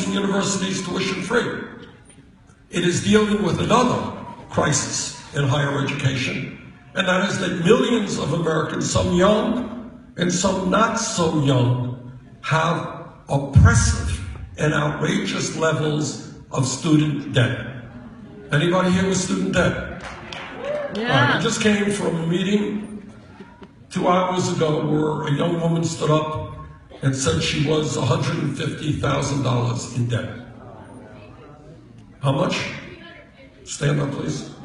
and universities tuition free. It is dealing with another crisis in higher education, and that is that millions of Americans, some young and some not so young, have oppressive and outrageous levels of student debt. Anybody here with student debt? Yeah. I just came from a meeting 2 hours ago where a young woman stood up and said she was $150,000 in debt. How much? Stand up, please. $350,000.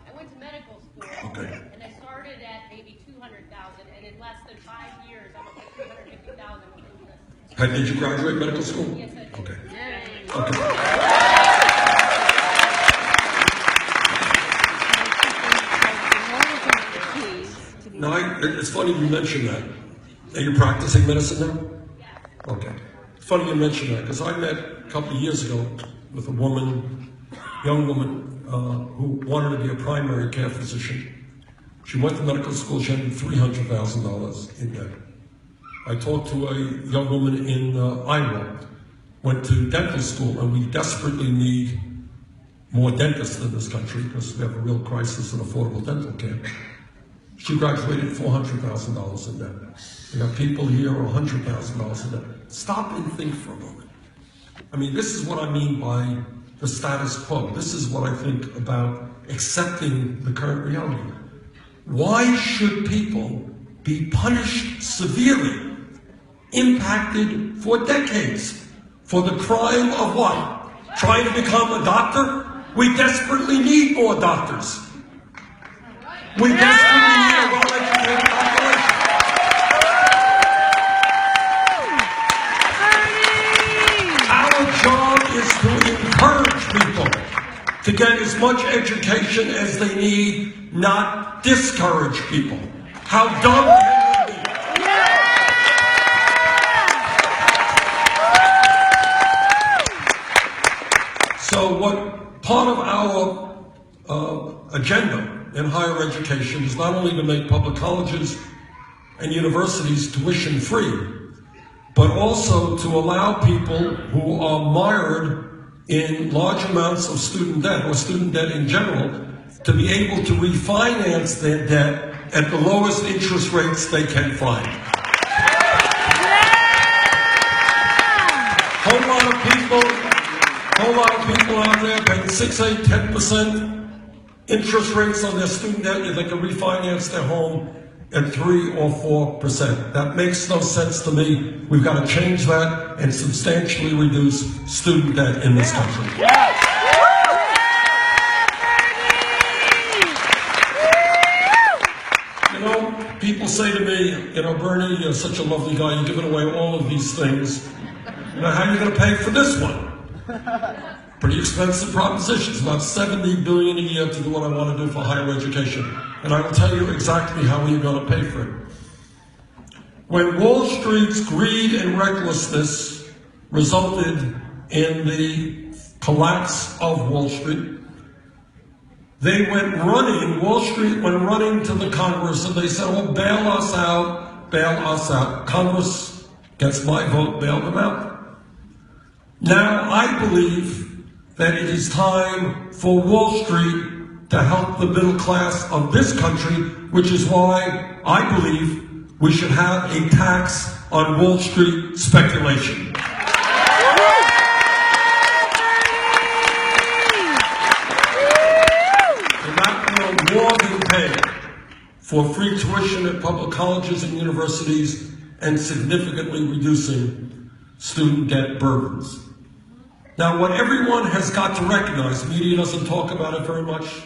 I went to medical school, Okay. and I started at maybe $200,000, and in less than 5 years, I'm up to $350,000 with interest. Did you graduate medical school? Yes, I did. Okay. Yay. Okay. Now, it's funny you mentioned that. Are you practicing medicine now? Yeah. Okay. It's funny you mentioned that, because I met a couple of years ago with a woman, young woman, who wanted to be a primary care physician. She went to medical school, she had $300,000 in debt. I talked to a young woman in Iowa, went to dental school, and we desperately need more dentists in this country because we have a real crisis in affordable dental care. She graduated $400,000 in debt. We have people here who are $100,000 in debt. Stop and think for a moment. I mean, this is what I mean by the status quo. This is what I think about accepting the current reality. Why should people be punished severely, impacted for decades, for the crime of what? Trying to become a doctor? We desperately need more doctors. We desperately need a well-educated population. Our job is to encourage people to get as much education as they need, not discourage people. How dumb can we be? So what part of our agenda in higher education is not only to make public colleges and universities tuition free, but also to allow people who are mired in large amounts of student debt, or student debt in general, to be able to refinance their debt at the lowest interest rates they can find. Whole lot of people out there paying 6, 8, 10% interest rates on their student debt, they can refinance their home at 3 or 4%. That makes no sense to me. We've got to change that and substantially reduce student debt in this country. You know, people say to me, you know, Bernie, you're such a lovely guy, you're giving away all of these things. You know, how are you going to pay for this one? Pretty expensive proposition. It's about $70 billion a year to do what I want to do for higher education. And I will tell you exactly how we're going to pay for it. When Wall Street's greed and recklessness resulted in the collapse of Wall Street, they went running, Wall Street went running to the Congress and they said, oh, bail us out, bail us out. Congress gets my vote, bail them out. Now I believe that it is time for Wall Street to help the middle class of this country, which is why I believe we should have a tax on Wall Street speculation. And that will more than pay for free tuition at public colleges and universities and significantly reducing student debt burdens. Now, what everyone has got to recognize, the media doesn't talk about it very much,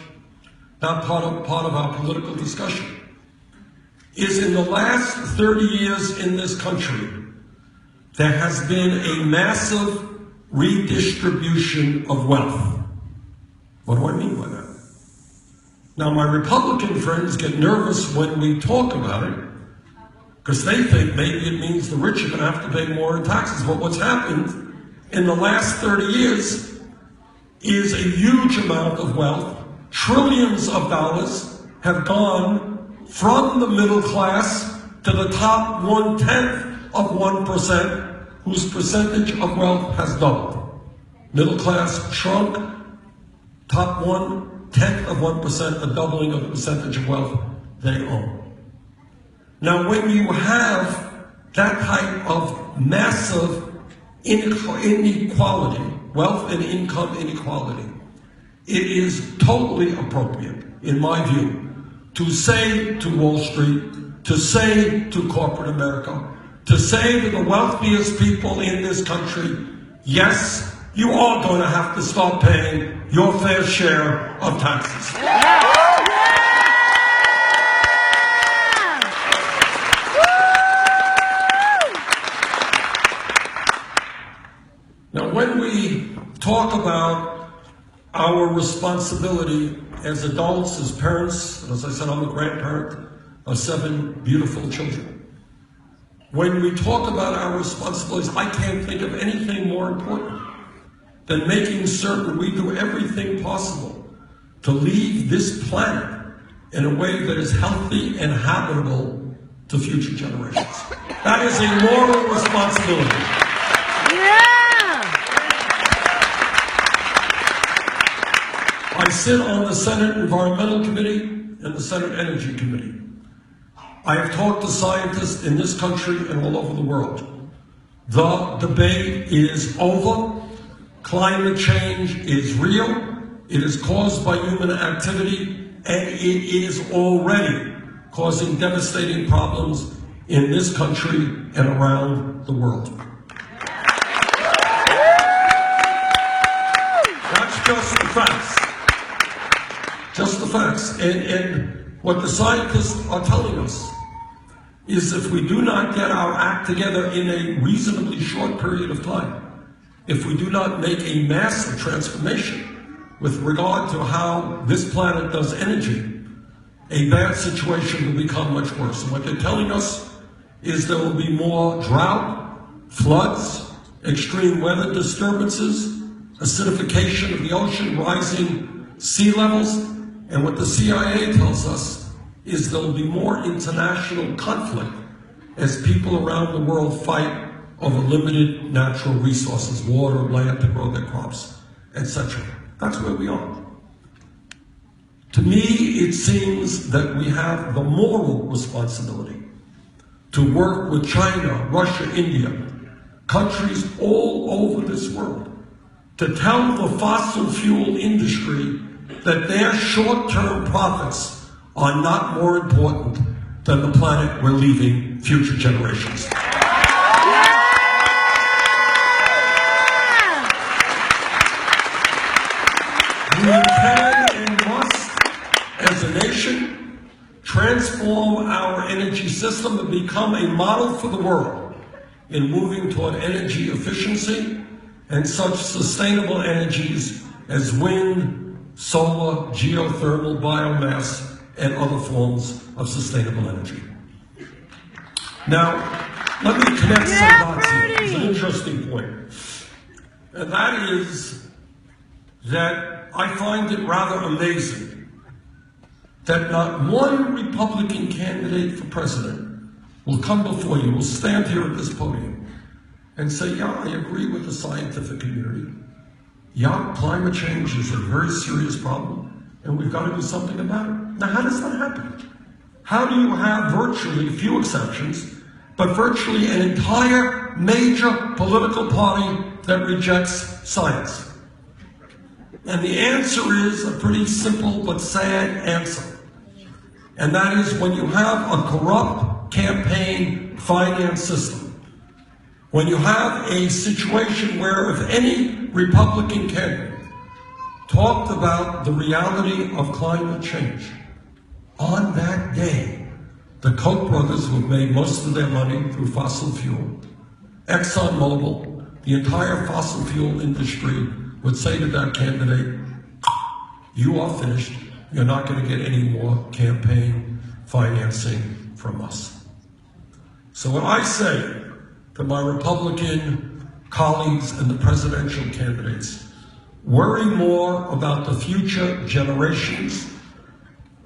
not part of our political discussion, is in the last 30 years in this country, there has been a massive redistribution of wealth. What do I mean by that? Now, my Republican friends get nervous when we talk about it, because they think maybe it means the rich are going to have to pay more in taxes. But what's happened in the last 30 years is a huge amount of wealth. Trillions of dollars have gone from the middle class to the top 1/10 of 1%, whose percentage of wealth has doubled. Middle class shrunk, top 1/10 of 1%, a doubling of the percentage of wealth they own. Now, when you have that type of massive inequality, wealth and income inequality, it is totally appropriate, in my view, to say to Wall Street, to say to corporate America, to say to the wealthiest people in this country, yes, you are going to have to start paying your fair share of taxes. Now, when we talk about our responsibility as adults, as parents, and as I said, I'm a grandparent of 7 beautiful children. When we talk about our responsibilities, I can't think of anything more important than making certain we do everything possible to leave this planet in a way that is healthy and habitable to future generations. That is a moral responsibility. I sit on the Senate Environmental Committee and the Senate Energy Committee. I have talked to scientists in this country and all over the world. The debate is over. Climate change is real. It is caused by human activity, and it is already causing devastating problems in this country and around the world. That's just the facts. Just the facts. And what the scientists are telling us is if we do not get our act together in a reasonably short period of time, if we do not make a massive transformation with regard to how this planet does energy, a bad situation will become much worse. And what they're telling us is there will be more drought, floods, extreme weather disturbances, acidification of the ocean, rising sea levels, and what the CIA tells us is there will be more international conflict as people around the world fight over limited natural resources, water, land to grow their crops, etc. That's where we are. To me, it seems that we have the moral responsibility to work with China, Russia, India, countries all over this world, to tell the fossil fuel industry that their short-term profits are not more important than the planet we're leaving future generations. We can and must, as a nation, transform our energy system and become a model for the world in moving toward energy efficiency and such sustainable energies as wind, solar, geothermal, biomass, and other forms of sustainable energy. Now, let me connect some dots here. It's an interesting point. And that is that I find it rather amazing that not one Republican candidate for president will come before you, will stand here at this podium and say, yeah, I agree with the scientific community. Yeah, climate change is a very serious problem, and we've got to do something about it. Now, how does that happen? How do you have virtually, few exceptions, but virtually an entire major political party that rejects science? And the answer is a pretty simple but sad answer. And that is when you have a corrupt campaign finance system, when you have a situation where if any Republican candidate talked about the reality of climate change, on that day, the Koch brothers, who have made most of their money through fossil fuel, ExxonMobil, the entire fossil fuel industry would say to that candidate, you are finished. You're not going to get any more campaign financing from us. So when I say to my Republican colleagues and the presidential candidates, worry more about the future generations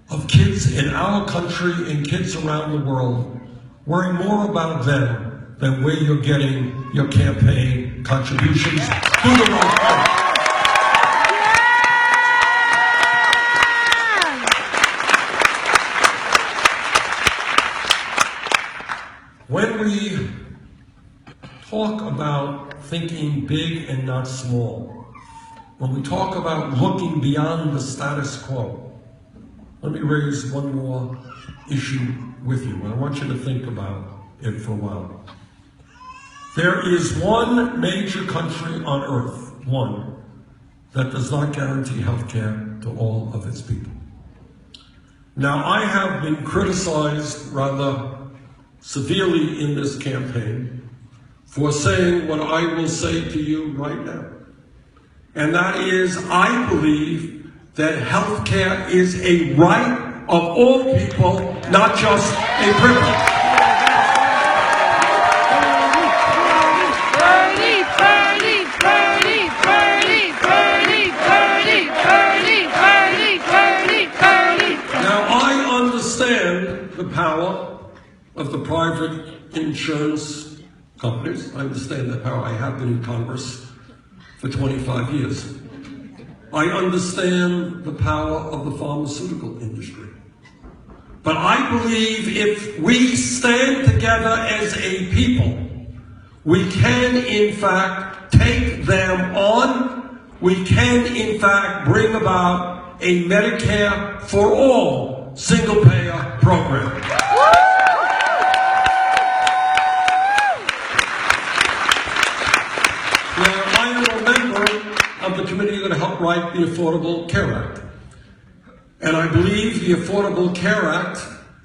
of kids in our country and kids around the world, worry more about them than where you're getting your campaign contributions. Do the right thing. When we talk about thinking big and not small, when we talk about looking beyond the status quo, let me raise one more issue with you, and I want you to think about it for a while. There is one major country on earth, one, that does not guarantee health care to all of its people. Now, I have been criticized rather severely in this campaign for saying what I will say to you right now. And that is, I believe that health care is a right of all people, not just a privilege. Now, I understand the power of the private insurance companies. I understand that power. I have been in Congress for 25 years. I understand the power of the pharmaceutical industry. But I believe if we stand together as a people, we can in fact take them on. We can in fact bring about a Medicare for all single-payer program. The committee that helped write the Affordable Care Act. And I believe the Affordable Care Act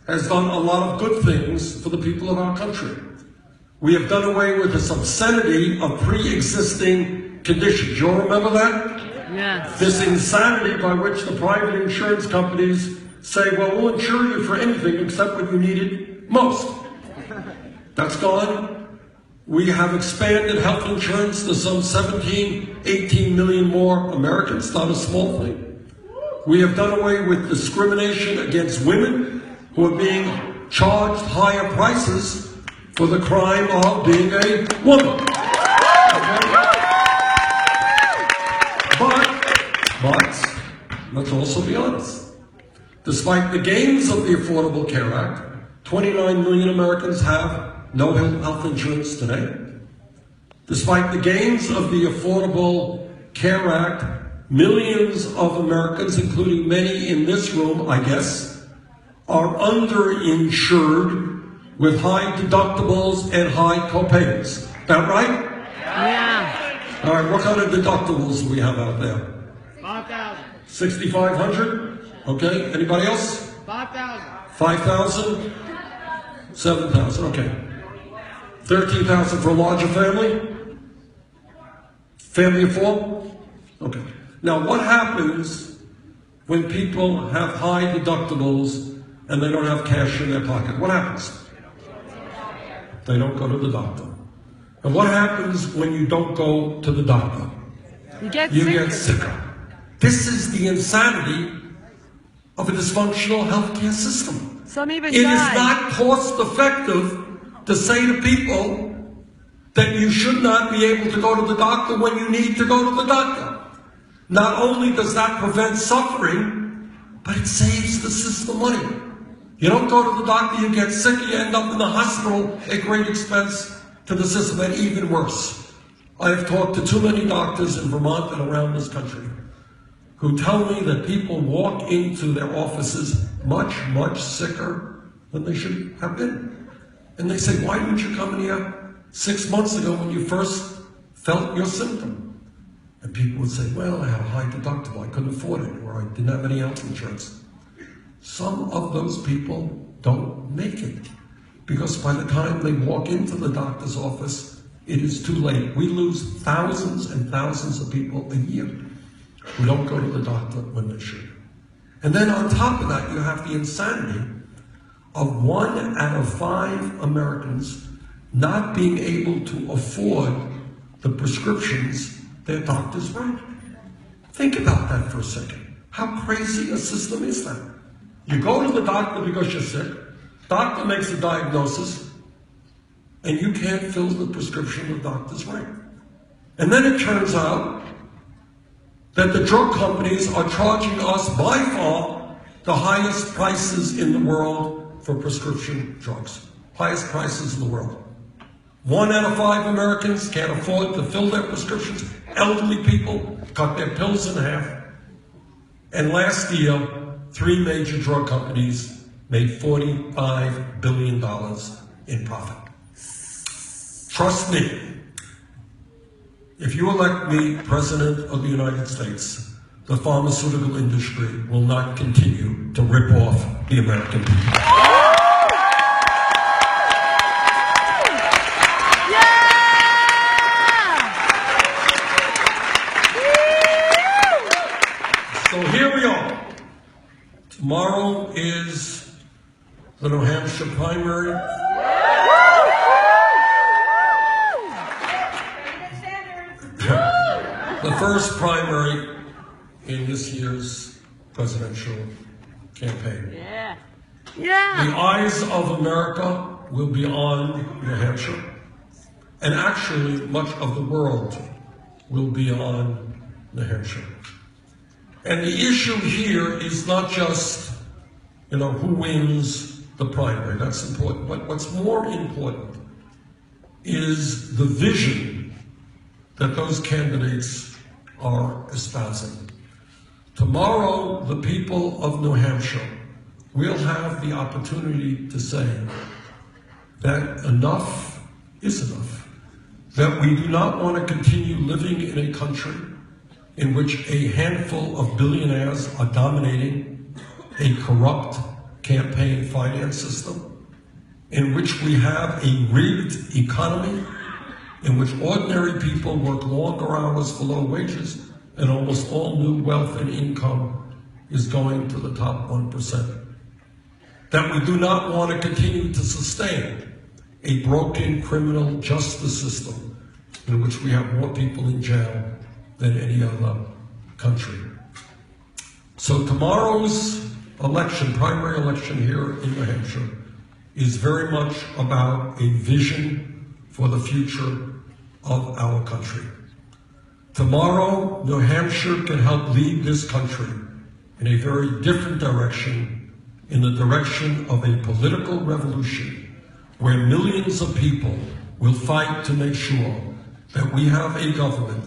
has done a lot of good things for the people of our country. We have done away with the obscenity of pre-existing conditions. You all remember that? Yes. This insanity by which the private insurance companies say, well, we'll insure you for anything except what you needed most. That's gone. We have expanded health insurance to some 17, 18 million more Americans, not a small thing. We have done away with discrimination against women who are being charged higher prices for the crime of being a woman. But let's also be honest. Despite the gains of the Affordable Care Act, 29 million Americans have no health insurance today. Despite the gains of the Affordable Care Act, millions of Americans, including many in this room, I guess, are underinsured with high deductibles and high co-payments. That right? Yeah. All right, what kind of deductibles do we have out there? 5,000. 6,500? Okay, anybody else? 5,000. 5,000? 7,000, okay. 13,000 for a larger family? Family of four? Okay. Now, what happens when people have high deductibles and they don't have cash in their pocket? What happens? They don't go to the doctor. And what happens when you don't go to the doctor? You get sicker. This is the insanity of a dysfunctional healthcare system. Some even It die. is not cost effective to say to people that you should not be able to go to the doctor when you need to go to the doctor. Not only does that prevent suffering, but it saves the system money. You don't go to the doctor, you get sick, you end up in the hospital at great expense to the system, and even worse. I have talked to too many doctors in Vermont and around this country who tell me that people walk into their offices much, much sicker than they should have been. And they say, why didn't you come in here 6 months ago when you first felt your symptom? And people would say, well, I had a high deductible, I couldn't afford it, or I didn't have any health insurance. Some of those people don't make it, because by the time they walk into the doctor's office, it is too late. We lose thousands and thousands of people a year who don't go to the doctor when they should. And then on top of that, you have the insanity of 1 out of 5 Americans not being able to afford the prescriptions their doctors write. Think about that for a second. How crazy a system is that? You go to the doctor because you're sick. Doctor makes a diagnosis. and you can't fill the prescription the doctors write. And then it turns out that the drug companies are charging us by far the highest prices in the world for prescription drugs. Highest prices in the world. 1 out of 5 Americans can't afford to fill their prescriptions. Elderly people cut their pills in half. And last year, 3 major drug companies made $45 billion in profit. Trust me, if you elect me President of the United States, the pharmaceutical industry will not continue to rip off the American people. So here we are. Tomorrow is the New Hampshire primary. The first primary in this year's presidential campaign. Yeah. The Yeah. eyes of America will be on New Hampshire, and actually much of the world will be on New Hampshire. And the issue here is not just, who wins the primary. That's important. But what's more important is the vision that those candidates are espousing. Tomorrow, the people of New Hampshire will have the opportunity to say that enough is enough, that we do not want to continue living in a country in which a handful of billionaires are dominating a corrupt campaign finance system, in which we have a rigged economy, in which ordinary people work longer hours for low wages, and almost all new wealth and income is going to the top 1%. That we do not want to continue to sustain a broken criminal justice system in which we have more people in jail than any other country. So tomorrow's election, primary election here in New Hampshire, is very much about a vision for the future of our country. Tomorrow, New Hampshire can help lead this country in a very different direction, in the direction of a political revolution where millions of people will fight to make sure that we have a government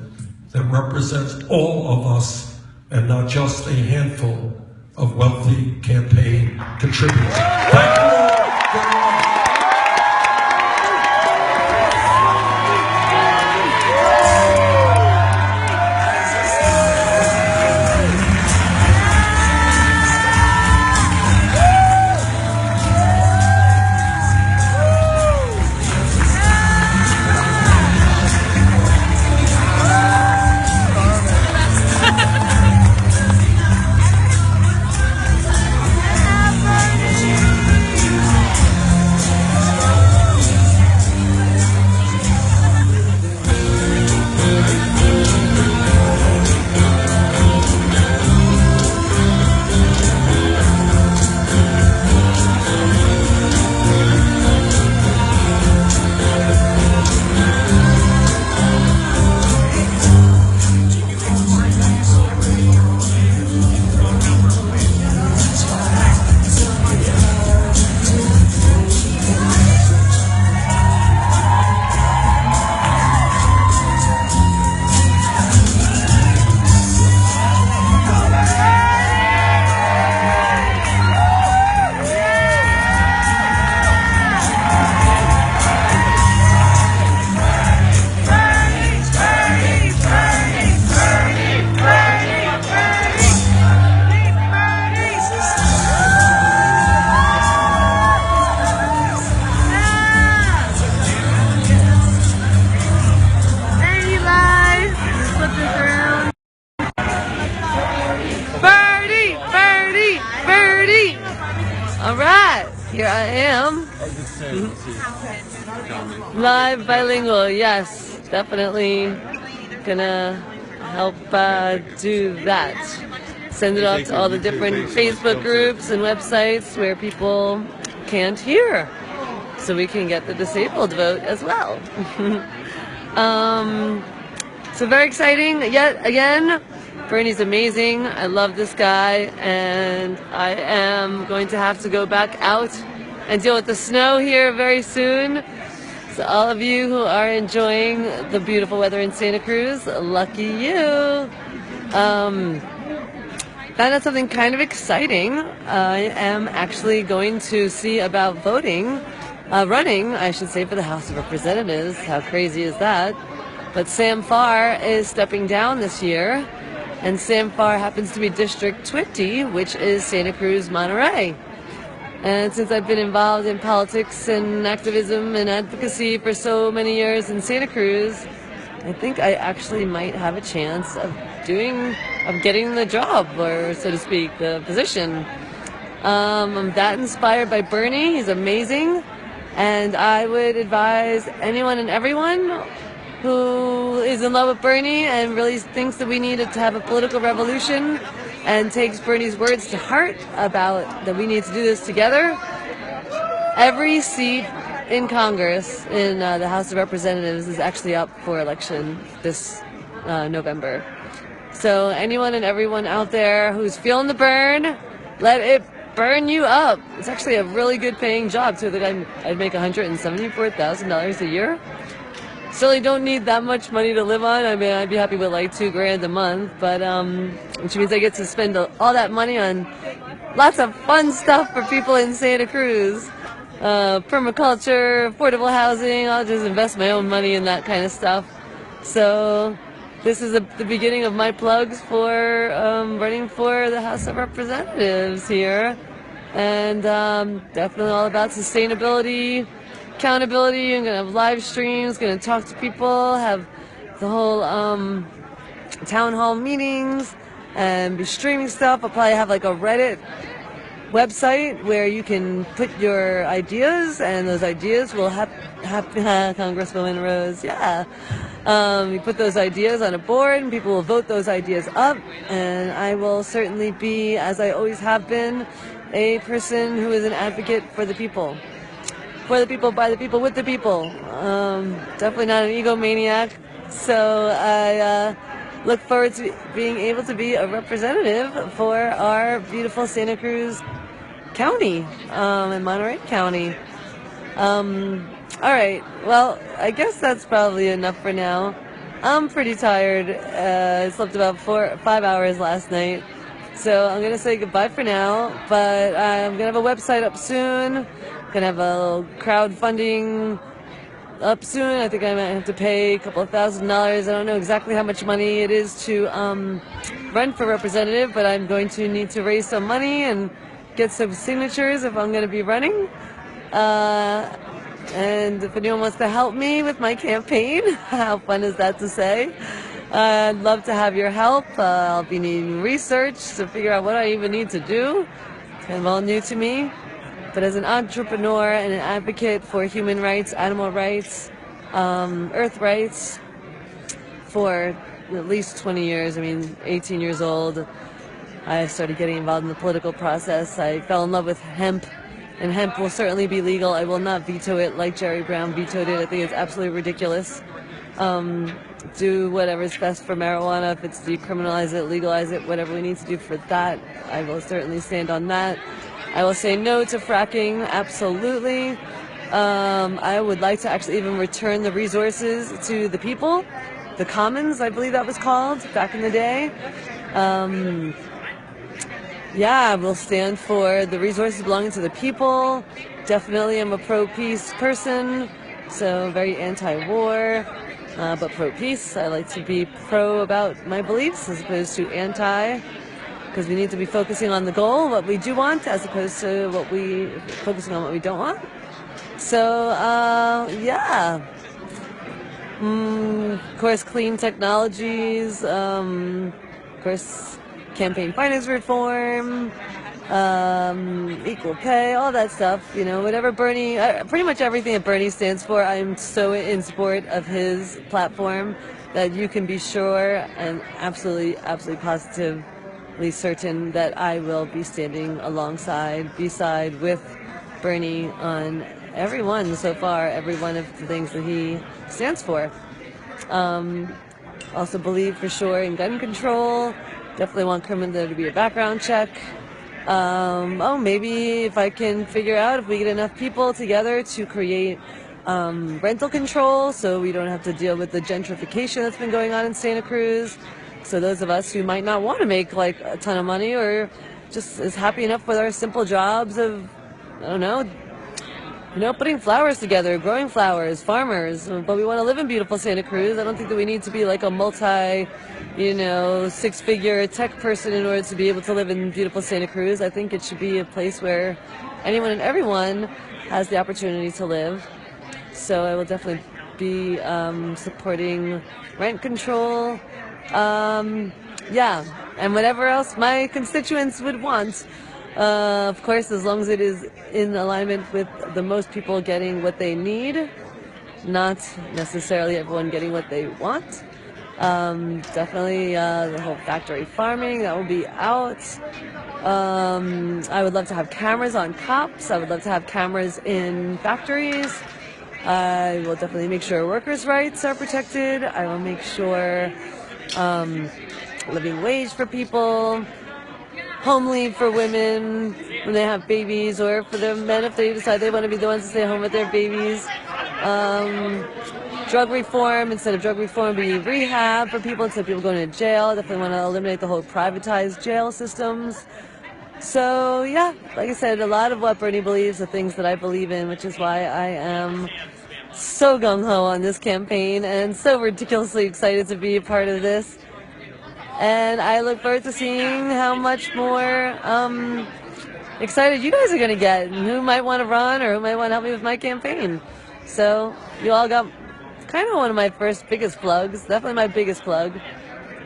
that represents all of us and not just a handful of wealthy campaign contributors. Thank you all very much. All right, here I am. Live bilingual, yes, definitely gonna help do that. Send it out to all the different Facebook groups and websites where people can't hear. so we can get the disabled vote as well. So very exciting. Yet again, Bernie's amazing. I love this guy, and I am going to have to go back out and deal with the snow here very soon. So all of you who are enjoying the beautiful weather in Santa Cruz, lucky you. Found out something kind of exciting. I am actually going to see about running, I should say, for the House of Representatives. How crazy is that? But Sam Farr is stepping down this year, and Sam Farr happens to be District 20, which is Santa Cruz, Monterey. And since I've been involved in politics and activism and advocacy for so many years in Santa Cruz, I think I actually might have a chance of getting the job, or so to speak, the position. I'm that inspired by Bernie. He's amazing. And I would advise anyone and everyone who is in love with Bernie and really thinks that we need to have a political revolution and takes Bernie's words to heart about that we need to do this together. Every seat in Congress, in the House of Representatives, is actually up for election this November. So anyone and everyone out there who's feeling the burn, let it burn you up. It's actually a really good paying job too. That I'd make $174,000 a year. Certainly don't need that much money to live on. I mean, I'd be happy with like $2,000 a month, but which means I get to spend all that money on lots of fun stuff for people in Santa Cruz. Permaculture, affordable housing. I'll just invest my own money in that kind of stuff. So this is the beginning of my plugs for running for the House of Representatives here, and definitely all about sustainability, accountability. I'm gonna have live streams, gonna talk to people, have the whole town hall meetings, and be streaming stuff. I'll probably have like a Reddit website where you can put your ideas, and those ideas will have Congresswoman Rose. Yeah. You put those ideas on a board, and people will vote those ideas up, and I will certainly be, as I always have been, a person who is an advocate for the people. For the people, by the people, with the people. Definitely not an egomaniac. So I look forward to being able to be a representative for our beautiful Santa Cruz County and Monterey County. All right. Well, I guess that's probably enough for now. I'm pretty tired. I slept about 5 hours last night. So I'm going to say goodbye for now. But I'm going to have a website up soon. Going to have a little crowdfunding up soon. I think I might have to pay a couple of $1,000. I don't know exactly how much money it is to run for representative, but I'm going to need to raise some money and get some signatures if I'm going to be running. And if anyone wants to help me with my campaign, how fun is that to say? I'd love to have your help. I'll be needing research to figure out what I even need to do. It's kind of all new to me. But as an entrepreneur and an advocate for human rights, animal rights, earth rights, for at least 20 years, 18 years old, I started getting involved in the political process. I fell in love with hemp, and hemp will certainly be legal. I will not veto it like Jerry Brown vetoed it. I think it's absolutely ridiculous. Do whatever's best for marijuana. If it's decriminalize it, legalize it, whatever we need to do for that, I will certainly stand on that. I will say no to fracking, absolutely. I would like to actually even return the resources to the people, the commons, I believe that was called back in the day. Yeah, we'll stand for the resources belonging to the people. Definitely I'm a pro-peace person, so very anti-war, but pro-peace. I like to be pro about my beliefs as opposed to anti, because we need to be focusing on the goal, what we do want, as opposed to focusing on what we don't want. So, yeah. Of course, clean technologies, of course, campaign finance reform, equal pay, all that stuff, whatever Bernie, pretty much everything that Bernie stands for, I'm so in support of his platform that you can be sure and absolutely positively certain that I will be standing beside with Bernie on everyone so far, every one of the things that he stands for. Also believe for sure in gun control. Definitely want there to be a background check. Maybe if I can figure out if we get enough people together to create rental control so we don't have to deal with the gentrification that's been going on in Santa Cruz. So those of us who might not want to make like a ton of money or just is happy enough with our simple jobs of, I don't know, putting flowers together, growing flowers, farmers, but we want to live in beautiful Santa Cruz. I don't think that we need to be like a six-figure tech person in order to be able to live in beautiful Santa Cruz. I think it should be a place where anyone and everyone has the opportunity to live. So I will definitely be supporting rent control. And whatever else my constituents would want. Of course, as long as it is in alignment with the most people getting what they need, not necessarily everyone getting what they want. Definitely the whole factory farming, that will be out. I would love to have cameras on cops. I would love to have cameras in factories. I will definitely make sure workers' rights are protected. I will make sure living wage for people, home leave for women when they have babies, or for the men if they decide they want to be the ones to stay home with their babies. Drug reform, instead of drug reform, be rehab for people instead of people going to jail. Definitely want to eliminate the whole privatized jail systems. So yeah, like I said, a lot of what Bernie believes are things that I believe in, which is why I am so gung-ho on this campaign and so ridiculously excited to be a part of this. And I look forward to seeing how much more excited you guys are going to get and who might want to run or who might want to help me with my campaign. So you all got kind of one of my first biggest plugs, definitely my biggest plug.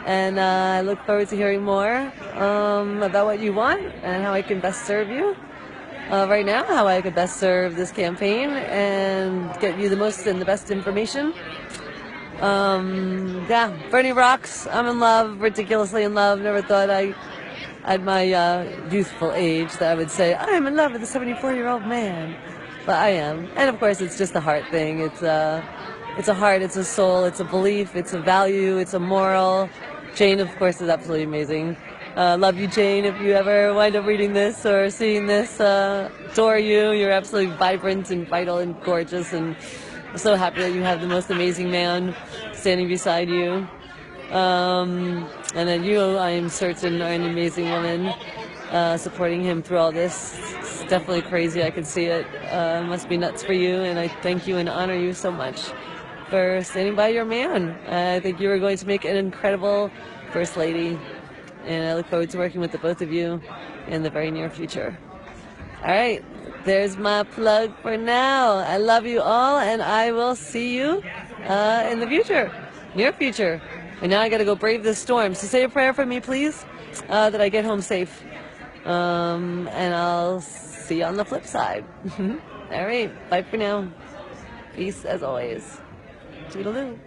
And I look forward to hearing more about what you want and how I can best serve you. Right now, how I could best serve this campaign and get you the most and the best information. Bernie rocks. I'm in love, ridiculously in love. Never thought at my youthful age that I would say I'm in love with a 74-year-old man, but I am. And of course, it's just a heart thing. It's a heart, it's a soul, it's a belief, it's a value, it's a moral. Jane, of course, is absolutely amazing. Love you, Jane. If you ever wind up reading this or seeing this, adore you. You're absolutely vibrant and vital and gorgeous, and I'm so happy that you have the most amazing man standing beside you. And then you, I am certain, are an amazing woman, supporting him through all this. It's definitely crazy. I can see it. It must be nuts for you, and I thank you and honor you so much for standing by your man. I think you are going to make an incredible First Lady, and I look forward to working with the both of you in the very near future. All right, there's my plug for now. I love you all, and I will see you in the future, near future. And now I got to go brave this storm. So say a prayer for me, please, that I get home safe. And I'll see you on the flip side. All right, bye for now. Peace as always. Toodaloo.